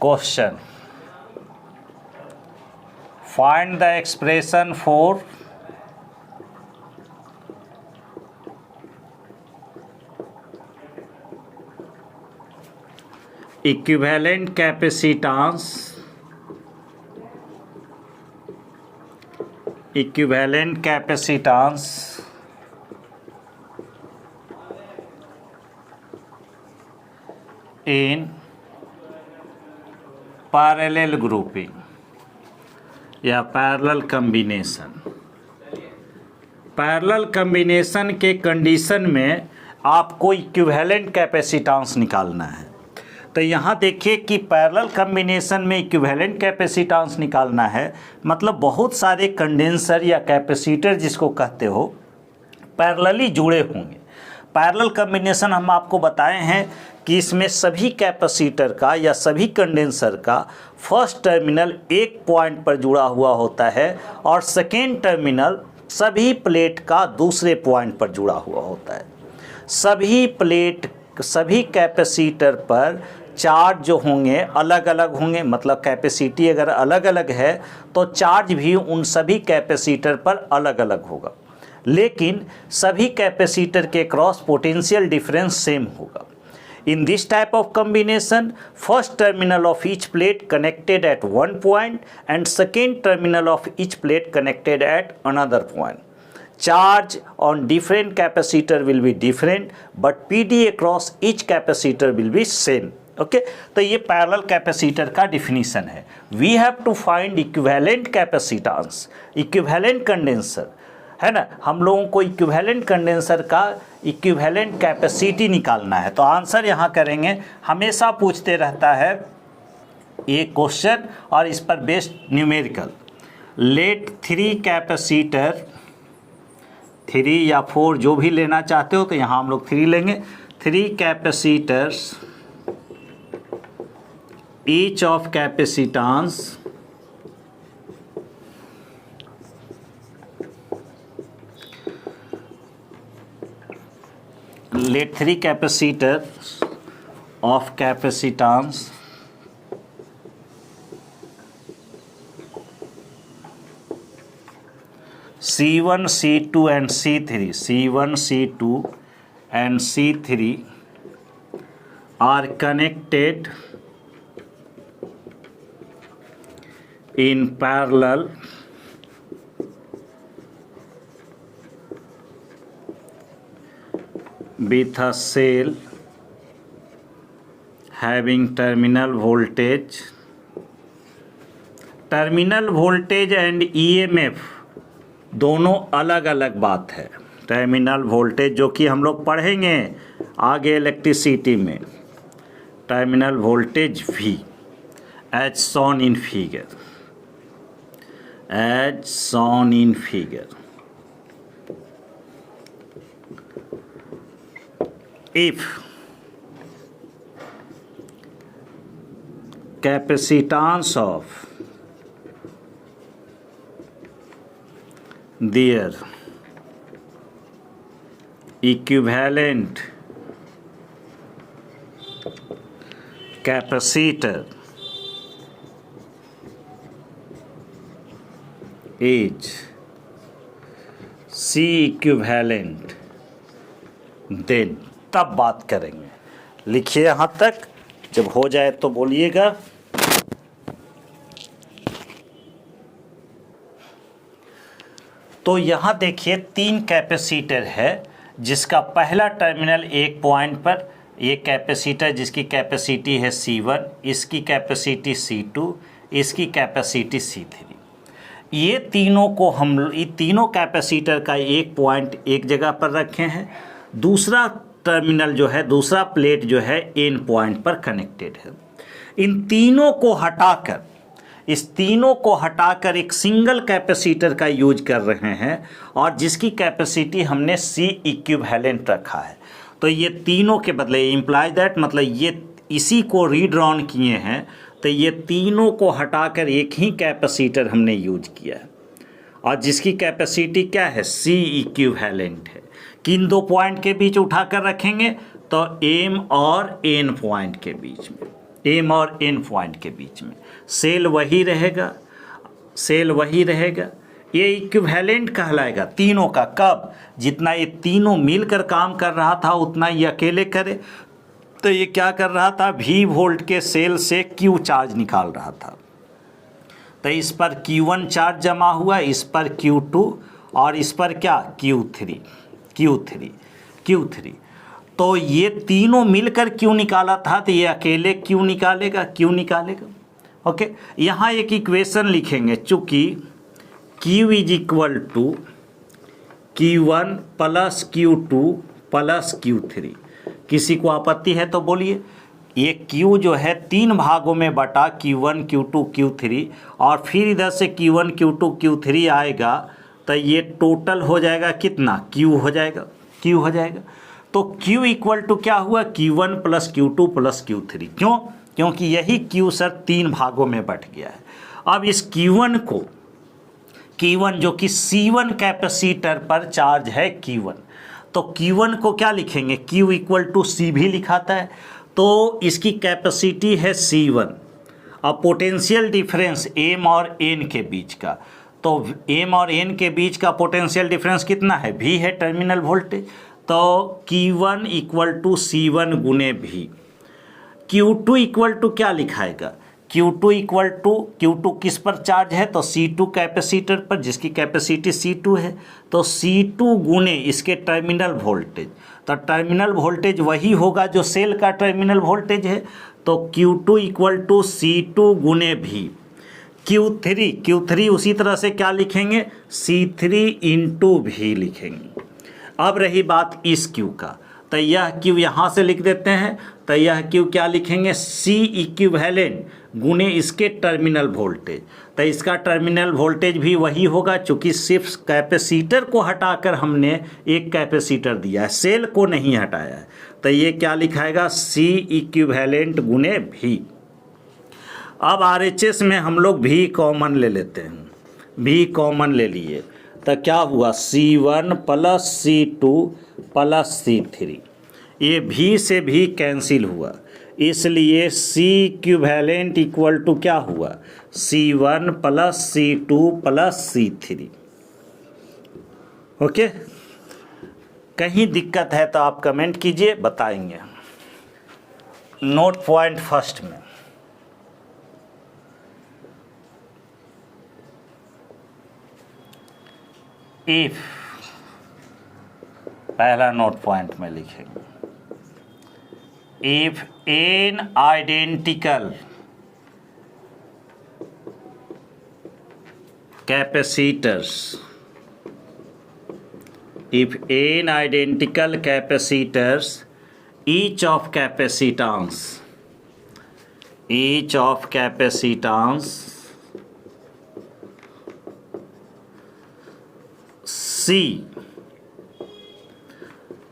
Question. Find the expression for equivalent capacitance in parallel grouping या parallel combination. Parallel combination के condition में आपको equivalent capacitance निकालना है। तो यहाँ देखिए कि पैरेलल कम्बिनेशन में इक्विवेलेंट कैपेसिटेंस निकालना है, मतलब बहुत सारे कंडेंसर या कैपेसिटर जिसको कहते हो पैरेलली जुड़े होंगे। पैरेलल कम्बिनेशन हम आपको बताए हैं कि इसमें सभी कैपेसिटर का या सभी कंडेंसर का फर्स्ट टर्मिनल एक पॉइंट पर जुड़ा हुआ होता है और सेकेंड टर्मिनल सभी प्लेट का दूसरे पॉइंट पर जुड़ा हुआ होता है। सभी कैपेसिटर पर चार्ज जो होंगे अलग अलग होंगे, मतलब कैपेसिटी अगर अलग अलग है तो चार्ज भी उन सभी कैपेसिटर पर अलग अलग होगा, लेकिन सभी कैपेसिटर के क्रॉस पोटेंशियल डिफरेंस सेम होगा। In this type of combination, first terminal of each plate connected at one point and second terminal of each plate connected at another point. Charge on different capacitor will be different, but PD across each capacitor will be same. Okay? तो ये parallel capacitor का definition है। We have to find equivalent capacitance, equivalent condenser, है ना। हम लोगों को equivalent condenser का इक्विवेलेंट कैपेसिटी निकालना है। तो आंसर यहाँ करेंगे, हमेशा पूछते रहता है ये क्वेश्चन और इस पर बेस्ड न्यूमेरिकल। लेट 3 कैपेसिटर, 3 या 4 जो भी लेना चाहते हो, तो यहाँ हम लोग 3 लेंगे। 3 capacitors each of capacitance let 3 capacitors of capacitance C1, C2 and C3, C1, C2 and C3 are connected in parallel with a cell having terminal voltage and EMF दोनों अलग अलग बात है। टर्मिनल वोल्टेज जो कि हम लोग पढ़ेंगे आगे इलेक्ट्रिसिटी में, terminal voltage V as shown in figure, if capacitance of their equivalent capacitor is C equivalent, then तब बात करेंगे। लिखिए यहाँ तक, जब हो जाए तो बोलिएगा। तो यहाँ देखिए 3 कैपेसिटर है, जिसका पहला टर्मिनल एक पॉइंट पर, ये कैपेसिटर जिसकी कैपेसिटी है C1, इसकी कैपेसिटी C2, इसकी कैपेसिटी C3। ये तीनों कैपेसिटर का एक पॉइंट एक जगह पर रखे हैं, दूसरा टर्मिनल जो है, दूसरा प्लेट जो है एन पॉइंट पर कनेक्टेड है। इस तीनों को हटाकर एक सिंगल कैपेसिटर का यूज कर रहे हैं और जिसकी कैपेसिटी हमने C इक्विवेलेंट रखा है। तो ये तीनों के बदले इम्प्लाई दैट, मतलब ये इसी को रीड्रॉन किए हैं, तो ये तीनों को हटाकर एक ही कैपेसिटर हमने यूज किया है और जिसकी कैपेसिटी क्या है, C इक्विवेलेंट है। किन 2 पॉइंट के बीच उठाकर रखेंगे, तो M और N पॉइंट के बीच में। एम और एन पॉइंट के बीच में, सेल वही रहेगा, सेल वही रहेगा। ये इक्विवेलेंट कहलाएगा तीनों का। कब? जितना ये तीनों मिलकर काम कर रहा था उतना ये अकेले करे। तो ये क्या कर रहा था? V वोल्ट के सेल से Q चार्ज निकाल रहा था। तो इस पर Q1 चार्ज जमा हुआ, इस पर Q2 और इस पर क्या? Q3। तो ये तीनों मिलकर Q निकाला था, तो ये अकेले Q निकालेगा। ओके, यहाँ एक इक्वेशन लिखेंगे, चूँकि Q is equal to Q1 plus Q2 plus Q3। किसी को आपत्ति है तो बोलिए। ये Q जो है 3 भागों में बटा Q1 Q2 Q3, और फिर इधर से Q1 Q2 Q3 आएगा, तो ये टोटल हो जाएगा कितना? Q हो जाएगा। तो Q इक्वल टू क्या हुआ? Q1 plus Q2 plus Q3। क्यों? क्योंकि यही Q सर 3 भागों में बट गया है। अब इस Q1 जो कि C1 कैपेसिटर पर चार्ज है Q1, तो Q1 को क्या लिखेंगे? Q इक्वल टू C भी लिखाता है, तो इसकी कैपेसिटी है C1। अब पोटेंशियल डिफरेंस M और N के बीच का, तो M और N के बीच का पोटेंशियल डिफरेंस कितना है? V है टर्मिनल वोल्टेज। तो Q1 इक्वल टू C1 गुने V। Q2 इक्वल टू क्या लिखाएगा? Q2 इक्वल टू, Q2 किस पर चार्ज है? तो C2 कैपेसिटर पर, जिसकी कैपेसिटी C2 है। तो C2 गुने इसके टर्मिनल वोल्टेज, तो टर्मिनल वोल्टेज वही होगा जो सेल का टर्मिनल वोल्टेज है। तो Q2 इक्वल टू C2 गुने V। Q3 उसी तरह से क्या लिखेंगे? C3 इंटू V लिखेंगे। अब रही बात इस Q का, तो यह Q यहाँ से लिख देते हैं, तो यह Q क्या लिखेंगे? C इक्विवेलेंट गुने इसके टर्मिनल वोल्टेज। तो इसका टर्मिनल वोल्टेज भी वही होगा, चूँकि सिर्फ कैपेसिटर को हटाकर हमने एक कैपेसिटर दिया है, सेल को नहीं हटाया है। तो ये क्या लिखाएगा? C इक्विवेलेंट गुने V। अब RHS में हम लोग V कॉमन ले लेते हैं, V कॉमन ले लिए, तो क्या हुआ? C1 plus C2 plus C3। ये V से भी कैंसिल हुआ, इसलिए C इक्विवेलेंट इक्वल टू क्या हुआ? C1 plus C2 plus C3। Okay, कहीं दिक्कत है तो आप कमेंट कीजिए, बताएंगे। नोट पॉइंट फर्स्ट में, इफ, पहला नोट पॉइंट में लिखेंगे, if n identical capacitors, if n identical capacitors, each of capacitance C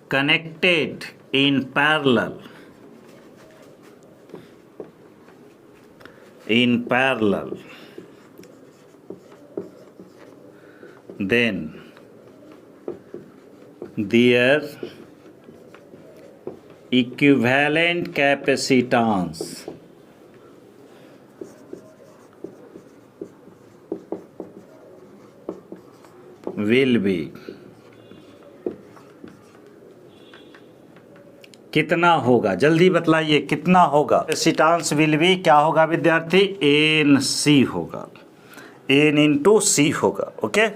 connected in parallel, then their equivalent capacitance will be, कितना होगा? जल्दी बतलाइए कितना होगा? कैपेसिटेंस विल बी क्या होगा विद्यार्थी? NC होगा, N इंटू C होगा। ओके,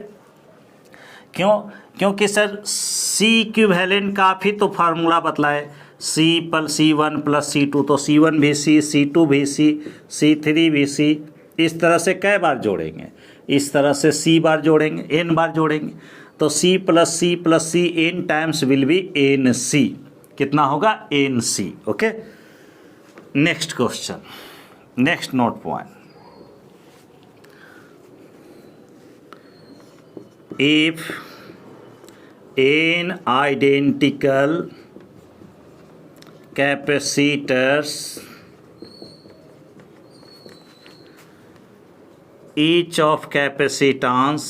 क्यों? क्योंकि सर C इक्विवेलेंट का आप ही तो फार्मूला बतलाए, C plus C1 plus C2, तो C1 भी C, C2 भी C, C3 भी C। इस तरह से कै बार जोड़ेंगे? इस तरह से C बार जोड़ेंगे, N बार जोड़ेंगे, तो C plus C N times will be NC। कितना होगा? NC। Okay, next question, next note point, if n identical capacitors, each of capacitance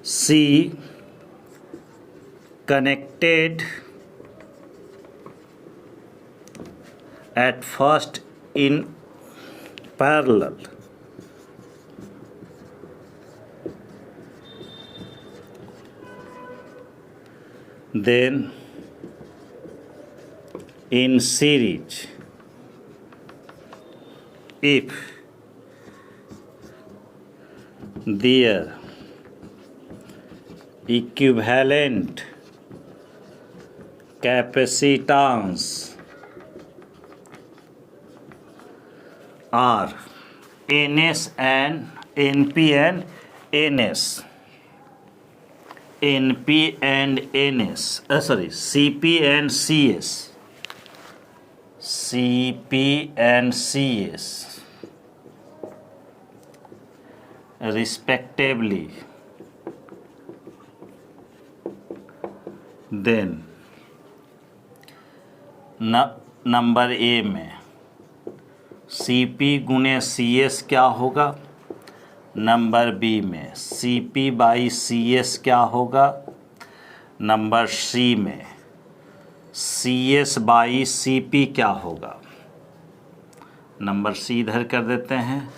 C C connected at first in parallel, then in series if their equivalent capacitance are Ns and Np and Ns. Np and Ns, Cp and Cs. Cp and Cs respectively, then number A में Cp गुने Cs क्या होगा, number B में Cp by Cs क्या होगा, number C में Cs by Cp क्या होगा। नंबर सी इधर कर देते हैं,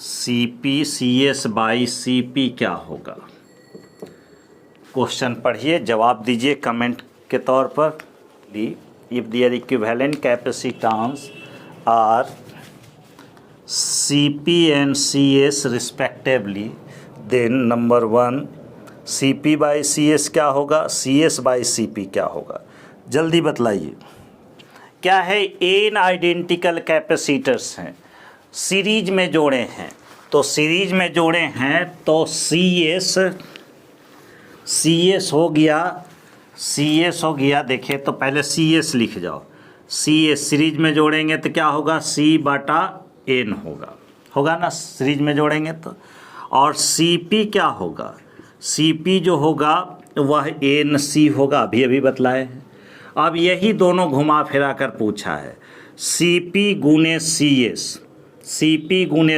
Cp Cs बाई Cp क्या होगा। क्वेश्चन पढ़िए, जवाब दीजिए कमेंट के तौर पर। If their equivalent capacitance are Cp and Cs respectively, then number 1 Cp by Cs क्या होगा, Cs बाई Cp क्या होगा। जल्दी बतलाइए। क्या है, एन आइडेंटिकल कैपेसिटर्स हैं, सीरीज में जोड़े हैं, तो सीरीज में जोड़े हैं तो Cs हो गया। देखिए तो पहले Cs लिख जाओ, Cs सीरीज में जोड़ेंगे तो क्या होगा, C/N होगा ना, सीरीज में जोड़ेंगे तो। और Cp क्या होगा, Cp जो होगा वह Nc होगा, अभी बतलाए हैं। अब यही दोनों घुमा फिरा कर पूछा है, Cp गुने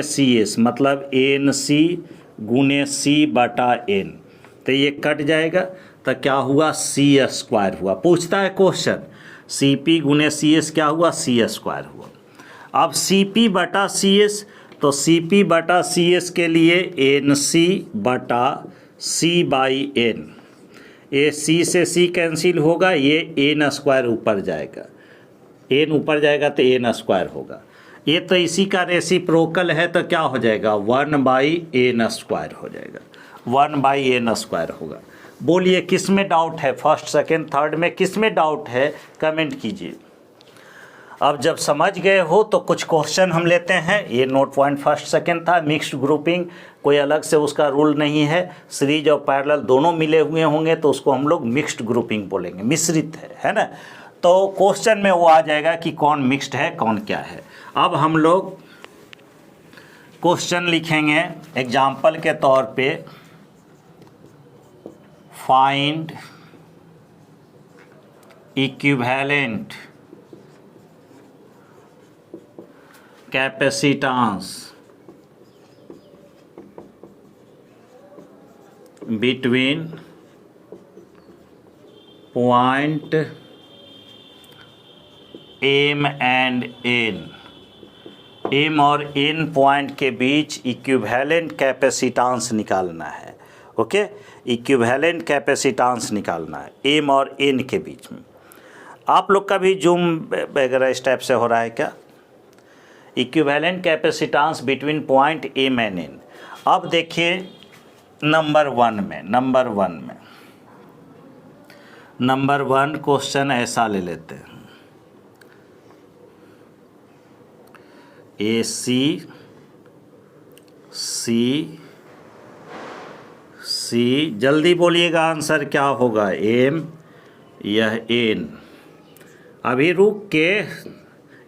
Cs मतलब Nc गुने C/N, तो ये कट जाएगा तो क्या हुआ, C² हुआ। पूछता है क्वेश्चन, Cp गुने Cs क्या हुआ, C² हुआ। अब Cp/Cs, तो Cp/Cs के लिए Nc/C/N, ये C से C कैंसिल होगा, ये N² ऊपर जाएगा, N ऊपर जाएगा तो N² होगा। ये तो इसी का रेसिप्रोकल है, तो क्या हो जाएगा, 1/N² हो जाएगा, 1/N² होगा। बोलिए किस में डाउट है, फर्स्ट सेकंड थर्ड में किस में डाउट है, कमेंट कीजिए। अब जब समझ गए हो तो कुछ क्वेश्चन हम लेते हैं। ये नोट पॉइंट फर्स्ट सेकंड था, मिक्स्ड ग्रुपिंग, कोई अलग से उसका रूल नहीं है। सीरीज और पैरेलल दोनों मिले हुए होंगे तो उसको हम लोग मिक्स्ड ग्रुपिंग बोलेंगे, मिश्रित है ना। तो क्वेश्चन में वो आ जाएगा कि कौन मिक्स्ड है कौन क्या है। अब हम लोग क्वेश्चन लिखेंगे एग्जाम्पल के तौर पे, find equivalent capacitance between point M and N। M और N पॉइंट के बीच इक्विवेलेंट कैपेसिटेंस निकालना है। ओके, इक्विवेलेंट कैपेसिटेंस निकालना है M और N के बीच में। आप लोग का भी जूम वगैरह इस टाइप से हो रहा है क्या? Equivalent capacitance between point M and N। अब देखिए नंबर वन क्वेश्चन ऐसा ले लेते हैं, AC C, जल्दी बोलिएगा आंसर क्या होगा, M यह N। अभी रुक के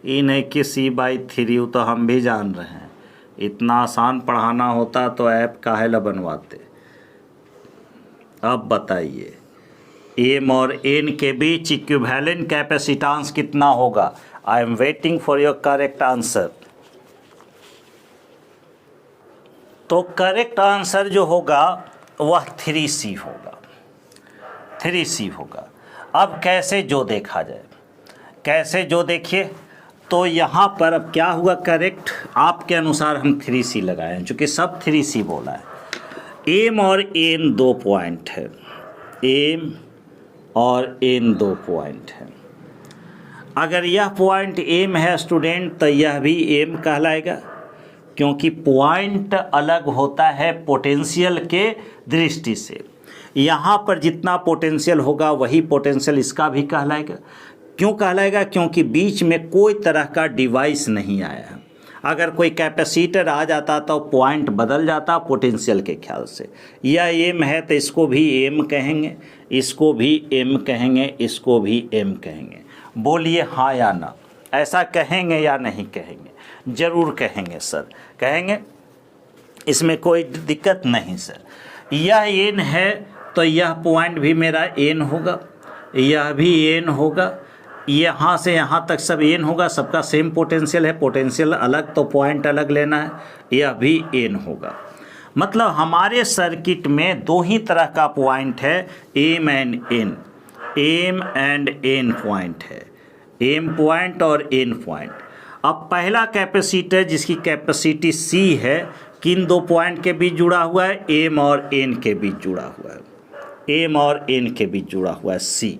ई नहीं कि C/3, तो हम भी जान रहे हैं, इतना आसान पढ़ाना होता तो ऐप काहे ला बनवाते। अब बताइए M और N के बीच इक्विवेलेंट कैपेसिटेंस कितना होगा। I am waiting for your correct answer. तो करेक्ट आंसर जो होगा वह 3C होगा, 3C होगा। अब कैसे जो देखा जाए, कैसे जो देखिए, तो यहाँ पर अब क्या हुआ करेक्ट, आपके अनुसार हम 3C लगाए हैं, चूँकि सब 3C बोला है। एम और एन 2 पॉइंट है, एम और एन 2 पॉइंट है। अगर यह पॉइंट एम है स्टूडेंट तो यह भी एम कहलाएगा, क्योंकि पॉइंट अलग होता है पोटेंशियल के दृष्टि से। यहाँ पर जितना पोटेंशियल होगा वही पोटेंशियल इसका भी कहलाएगा। क्यों कहलाएगा? क्योंकि बीच में कोई तरह का डिवाइस नहीं आया है। अगर कोई कैपेसिटर आ जाता तो पॉइंट बदल जाता पोटेंशियल के ख्याल से। यह एम है तो इसको भी एम कहेंगे, इसको भी एम कहेंगे, इसको भी एम कहेंगे। बोलिए हाँ या ना, ऐसा कहेंगे या नहीं कहेंगे? ज़रूर कहेंगे सर, कहेंगे, इसमें कोई दिक्कत नहीं सर। यह एन है तो यह पॉइंट भी मेरा एन होगा, यह भी एन होगा, यहाँ से यहाँ तक सब एन होगा, सबका सेम पोटेंशियल है, पोटेंशियल अलग तो पॉइंट अलग लेना है, यह भी एन होगा। मतलब हमारे सर्किट में दो ही तरह का पॉइंट है, M and N, M and N point है, एम पॉइंट और एन पॉइंट। अब पहला कैपेसिटर जिसकी कैपेसिटी सी है, किन दो पॉइंट के बीच जुड़ा हुआ है? एम और एन के बीच जुड़ा हुआ है, एम और एन के बीच जुड़ा हुआ है सी।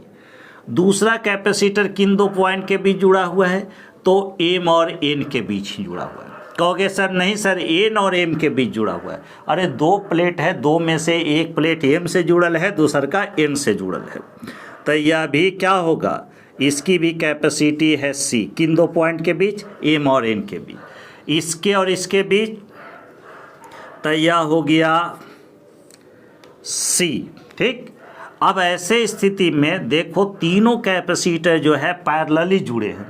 दूसरा कैपेसिटर किन दो पॉइंट के बीच जुड़ा हुआ है? तो एम और एन के बीच ही जुड़ा हुआ है। कहोगे सर नहीं सर, एन और एम के बीच जुड़ा हुआ है। अरे दो प्लेट है, दो में से एक प्लेट एम से जुड़ल है, दूसर का एन से जुड़ल है, तो यह भी क्या होगा? इसकी भी कैपेसिटी है सी। किन दो पॉइंट के बीच? एम और एन के बीच, इसके और इसके बीच, तो यह हो गया सी। ठीक। अब ऐसे स्थिति में देखो तीनों कैपेसिटर जो है पैरेलली जुड़े हैं,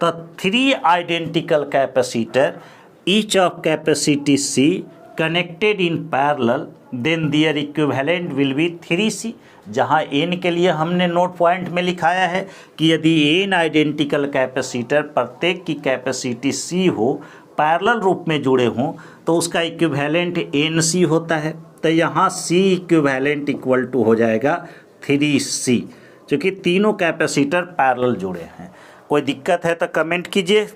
तो 3 identical capacitor each of capacity C connected in parallel, then their equivalent will be 3C। जहां n के लिए हमने नोट पॉइंट में लिखाया है कि यदि n आइडेंटिकल कैपेसिटर प्रत्येक की कैपेसिटी C हो, पैरेलल रूप में जुड़े हों, तो उसका इक्विवेलेंट NC होता है। तो यहाँ C इक्विवेलेंट इक्वल टू हो जाएगा 3C, क्योंकि तीनों कैपेसिटर पैरेलल जुड़े हैं। कोई दिक्कत है तो कमेंट कीजिए।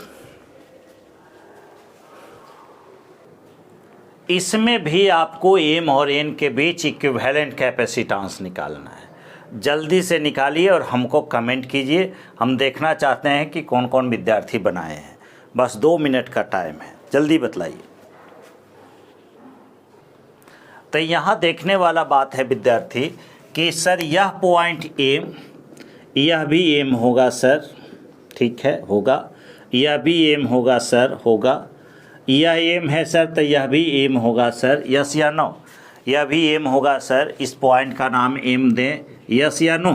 इसमें भी आपको एम और एन के बीच इक्विवेलेंट कैपेसिटेंस निकालना है। जल्दी से निकालिए और हमको कमेंट कीजिए। हम देखना चाहते हैं कि कौन कौन विद्यार्थी बनाए हैं। बस 2 मिनट का टाइम है, जल्दी बतलाइए। तो यहाँ देखने वाला बात है विद्यार्थी कि सर यह पॉइंट एम, यह भी एम होगा सर, ठीक है, होगा, यह भी एम होगा सर, होगा, यह एम है सर तो यह भी एम होगा सर, यस या नो? यह भी एम होगा सर, इस पॉइंट का नाम एम दें, यस या no?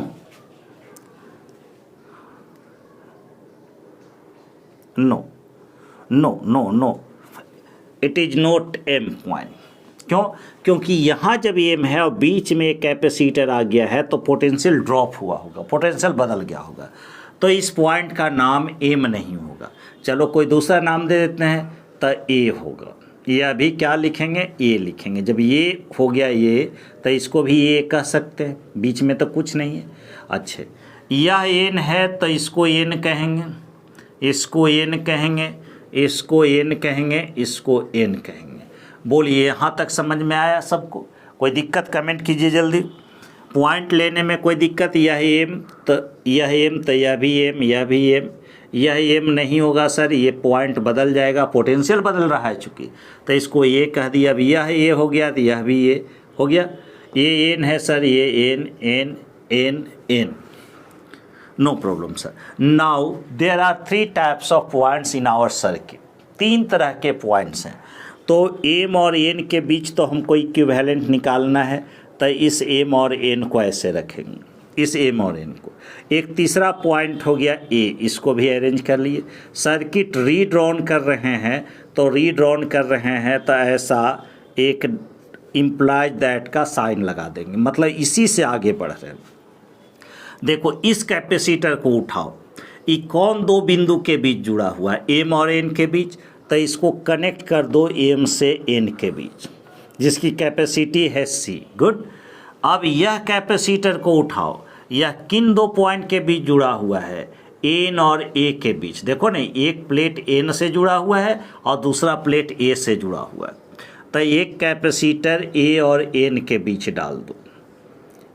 No no no no, it is not M point. क्यों? क्योंकि यहाँ जब एम है और बीच में एक कैपेसिटर आ गया है तो पोटेंशियल ड्रॉप हुआ होगा, पोटेंशियल बदल गया होगा, तो इस पॉइंट का नाम एम नहीं होगा। चलो कोई दूसरा नाम दे देते हैं, तो ए होगा। यह भी क्या लिखेंगे? ए लिखेंगे। जब ये हो गया ये, तो इसको भी ए कह सकते हैं, बीच में तो कुछ नहीं है। अच्छा, यह एन है तो इसको एन कहेंगे, इसको एन कहेंगे, इसको एन कहेंगे, इसको एन कहेंगे। बोलिए यहाँ तक समझ में आया सबको? कोई दिक्कत कमेंट कीजिए जल्दी। पॉइंट लेने में कोई दिक्कत? यह एम तो यह एम, तो यह भी एम, यह भी एम, यह एम नहीं होगा सर, ये पॉइंट बदल जाएगा, पोटेंशियल बदल रहा है चूँकि, तो इसको ये कह दिया। अब यह ए हो गया तो यह भी ये हो गया। ये एन है सर, ये N N N N, no problem sir. Now there are 3 types of points in our circuit. 3 तरह के पॉइंट्स हैं। तो एम और एन के बीच तो हमको इक्विवेलेंट निकालना है, तो इस एम और एन को ऐसे रखेंगे, इस एम और एन को। एक तीसरा पॉइंट हो गया ए, इसको भी अरेंज कर लिए। सर्किट रीड्रॉन कर रहे हैं, तो रीड्रॉन कर रहे हैं तो ऐसा एक इम्प्लाइज दैट का साइन लगा देंगे, मतलब इसी से आगे बढ़ रहे हैं। देखो इस कैपेसिटर को उठाओ, ये कौन दो बिंदु के बीच जुड़ा हुआ है? एम और एन के बीच, तो इसको कनेक्ट कर दो एम से एन के बीच, जिसकी कैपेसिटी है सी। गुड। अब यह कैपेसिटर को उठाओ, यह किन दो पॉइंट के बीच जुड़ा हुआ है, एन और ए के बीच। देखो ना, एक प्लेट एन से जुड़ा हुआ है और दूसरा प्लेट ए से जुड़ा हुआ है। तो एक कैपेसिटर ए और एन के बीच डाल दो,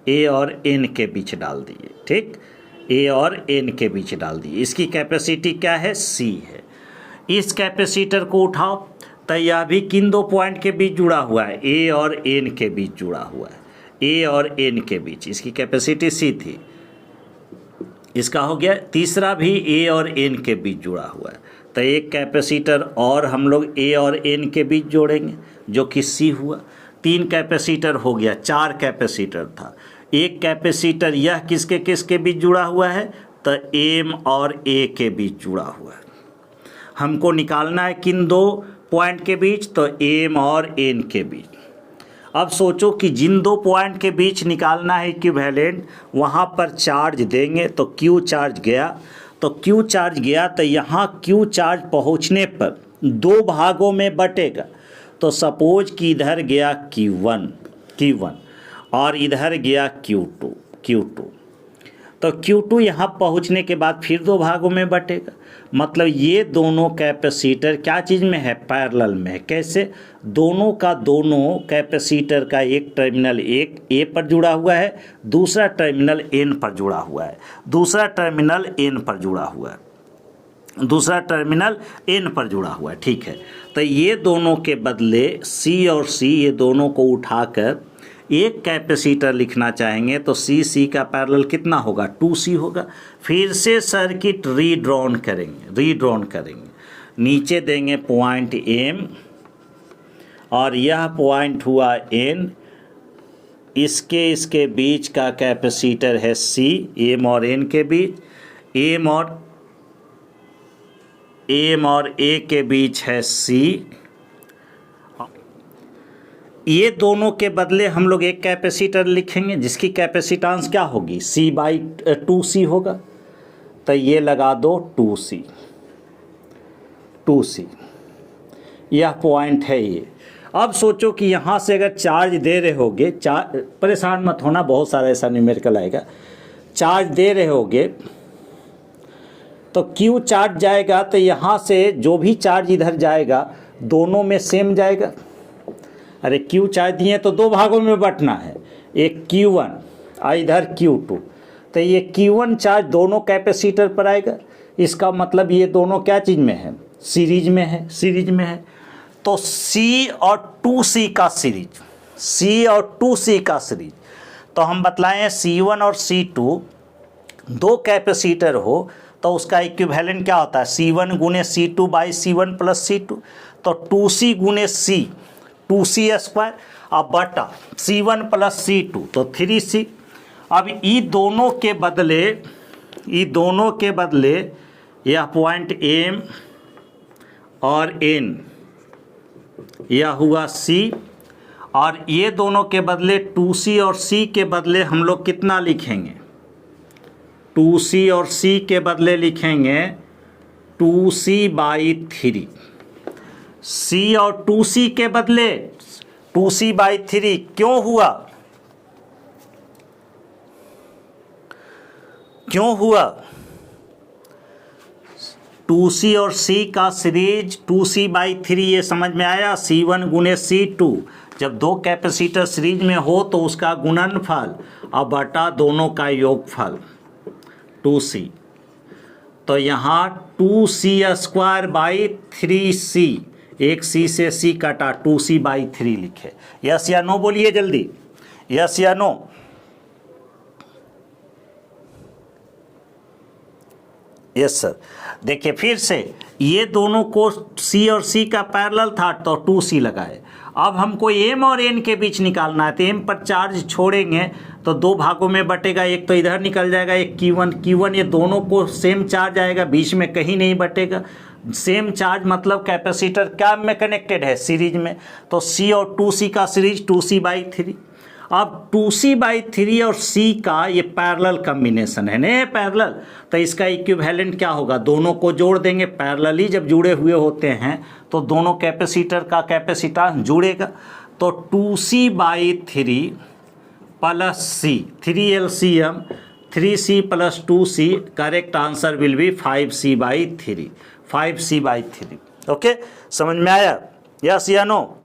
ए और एन के बीच डाल दिए। ठीक, ए और एन के बीच डाल दिए। इसकी कैपेसिटी क्या है, सी है। इस कैपेसिटर को उठाओ, तो यह भी किन दो पॉइंट के बीच जुड़ा हुआ है, ए और एन के बीच जुड़ा हुआ है, ए और एन के बीच। इसकी कैपेसिटी सी थी, इसका हो गया। तीसरा भी ए और एन के बीच जुड़ा हुआ है, तो एक कैपेसिटर और हम लोग ए और एन के बीच जोड़ेंगे, जो कि सी हुआ। 3 कैपेसिटर हो गया, 4 कैपेसिटर था। एक कैपेसिटर यह किसके किसके बीच जुड़ा हुआ है, तो एम और ए के बीच जुड़ा हुआ है। हमको निकालना है किन दो पॉइंट के बीच, तो एम और एन के बीच। अब सोचो कि जिन दो पॉइंट के बीच निकालना है इक्विवेलेंट, वहाँ पर चार्ज देंगे तो क्यू चार्ज गया, तो क्यू चार्ज गया तो यहाँ क्यू चार्ज पहुँचने पर 2 भागों में बटेगा। तो सपोज कि इधर गया Q1 और इधर गया Q2। तो Q2 यहाँ पहुँचने के बाद फिर 2 भागों में बटेगा। मतलब ये दोनों कैपेसिटर क्या चीज़ में है, पैरेलल में है। कैसे, दोनों का दोनों कैपेसिटर का एक टर्मिनल एक ए पर जुड़ा हुआ है, दूसरा टर्मिनल एन पर जुड़ा हुआ है, दूसरा टर्मिनल एन पर जुड़ा हुआ है, दूसरा टर्मिनल एन पर जुड़ा हुआ है। ठीक है, तो ये दोनों के बदले सी और सी, ये दोनों को उठाकर एक कैपेसिटर लिखना चाहेंगे तो सी का पैरेलल कितना होगा, 2C होगा। फिर से सर्किट रीड्रॉन करेंगे। नीचे देंगे पॉइंट एम और यह पॉइंट हुआ एन, इसके बीच का कैपेसिटर है सी, एम और एन के बीच। एम और ए के बीच है सी। ये दोनों के बदले हम लोग एक कैपेसिटर लिखेंगे जिसकी कैपेसिटेंस क्या होगी, C/2C होगा। तो ये लगा दो 2C, यह पॉइंट है ये। अब सोचो कि यहाँ से अगर चार्ज दे रहे होगे, परेशान मत होना, बहुत सारा ऐसा न्यूमेरिकल आएगा। चार्ज दे रहे होगे तो Q चार्ज जाएगा, तो यहाँ से जो भी चार्ज इधर जाएगा दोनों में सेम जाएगा। अरे Q चार्ज दिए तो 2 भागों में बंटना है, एक Q1 और इधर Q2। तो ये Q1 चार्ज दोनों कैपेसिटर पर आएगा। इसका मतलब ये दोनों क्या चीज़ में है, सीरीज में है। तो C और 2C का सीरीज, तो हम बतलाएं C1 और C2 2 कैपेसिटर हो तो उसका इक्विवेलेंट क्या होता है, C1 गुने C2 by C1 plus C2। तो 2C गुने C, 2C स्क्वायर, अब बटा C1 प्लस C2 तो 3C। अब ये दोनों के बदले यह पॉइंट एम और एन यह हुआ C, और ये दोनों के बदले 2C और C के बदले हम लोग कितना लिखेंगे, 2C और C के बदले लिखेंगे 2C/3। C और 2C के बदले 2C/3 क्यों हुआ, 2C और C का सीरीज 2C/3, ये समझ में आया। C1 गुने C2, जब 2 कैपेसिटर सीरीज में हो तो उसका गुणनफल और बटा दोनों का योगफल 2C। तो यहाँ 2C²/3C, एक C से C कटा, 2C/3 लिखे। यस या नो बोलिए जल्दी, यस या नो। Yes sir. देखिए फिर से, ये दोनों को C और C का पैरेलल था तो 2C लगाए। अब हमको M और N के बीच निकालना है, तो M पर चार्ज छोड़ेंगे तो 2 भागों में बटेगा, एक तो इधर निकल जाएगा, एक Q1, ये दोनों को सेम चार्ज आएगा, बीच में कहीं नहीं बटेगा। सेम चार्ज मतलब कैपेसिटर क्या में कनेक्टेड है, सीरीज में। तो C और 2C का सीरीज 2C/3। अब 2C/3 और C का ये पैरेलल कॉम्बिनेशन है ना, पैरेलल, तो इसका इक्विवेलेंट क्या होगा, दोनों को जोड़ देंगे। पैरेलली जब जुड़े हुए होते हैं तो दोनों कैपेसिटर का कैपेसिटेंस जुड़ेगा। तो 2c/3 plus C, 3 LCM 3c plus 2c, correct answer will be 5c/3, 5c/3। Okay, समझ में आया? यस या नो?